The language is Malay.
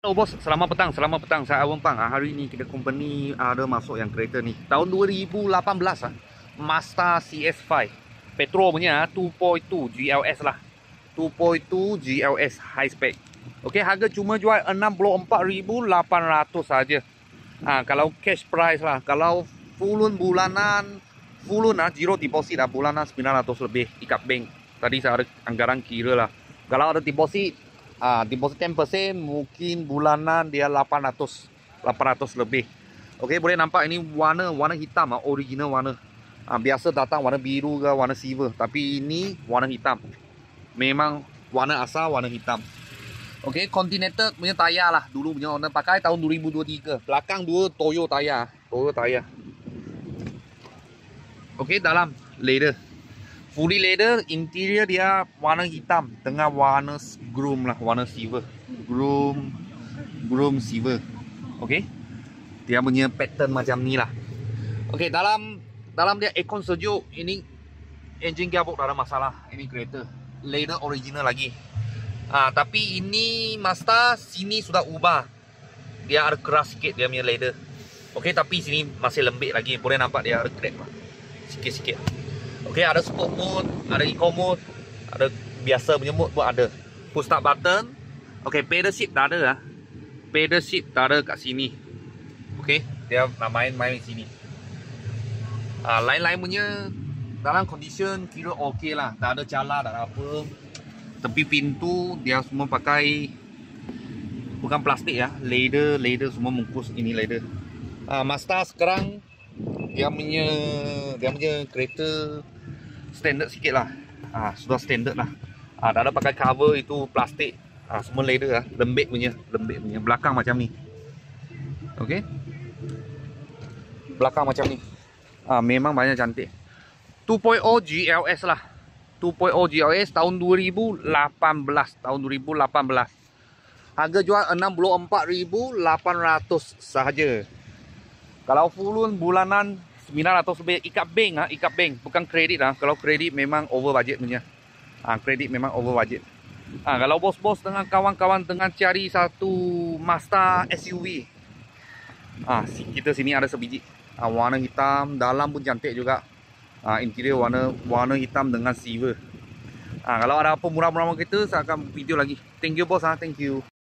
Halo bos, selamat petang, selamat petang. Saya Awang Pang. Hari ini kita company ada masuk yang kereta ni. Tahun 2018 Mazda CS5. Petrol punya 2.2 GLS lah. 2.2 GLS high spec. Okey, harga cuma jual 64,800 saja. Kalau cash price lah, kalau full bulanan, zero deposit lah, bulanan 900 lebih ikat bank. Tadi saya ada anggaran kira lah. Kalau ada deposit deposit 10% mungkin bulanan dia 800 lebih. Okey, boleh nampak ini warna hitam original warna. Biasa datang warna biru ke warna silver, tapi ini warna hitam. Memang warna asal warna hitam. Okey, Continental punya tayar lah. Dulu punya owner pakai tahun 2023. Belakang dua Toyo tayar. Okey, dalam leather. Fully leather, interior dia warna hitam dengan warna chrome lah, warna silver. Chrome silver. Okey. Dia punya pattern macam ni lah. Okey, dalam dia aircon sejuk. Ini engine gearbox tak ada masalah. Ini kereta leather original lagi. Tapi ini Mazda sini sudah ubah. Dia ada keras sikit dia punya leather. Okey, tapi sini masih lembik lagi. Boleh nampak dia ada crack lah. Sikit-sikit. Okey, ada sport mode, ada eco mode, ada biasa punya mode pun ada. Push start button. Okey, pedal shift tak ada lah. Pedal shift tak ada kat sini. Okey, dia nak main di sini. Lain-lain punya dalam condition kira okey lah. Tak ada cala, tak ada apa. Tepi pintu dia semua pakai bukan plastik ya, leather semua mungkus ini leather. Mazda sekarang dia punya kereta standard sikit lah. Sudah standard lah. Tak ada pakai cover itu plastik. Semua leather lah. Lembik punya. Belakang macam ni. Okey. Belakang macam ni. Memang banyak cantik. 2.0 GLS lah. 2.0 GLS tahun 2018. Harga jual 64,800 sahaja. Kalau full bulanan 900 lebih ikat bank bukan kredit lah. Kalau kredit memang over budget punya. Kredit memang over budget. Kalau bos-bos dengan kawan-kawan tengah cari satu Mazda SUV. Kita sini ada sebiji. Warna hitam, dalam pun cantik juga. Interior warna hitam dengan silver. Kalau ada apa murah-murah kita saya akan video lagi. Thank you bos, thank you.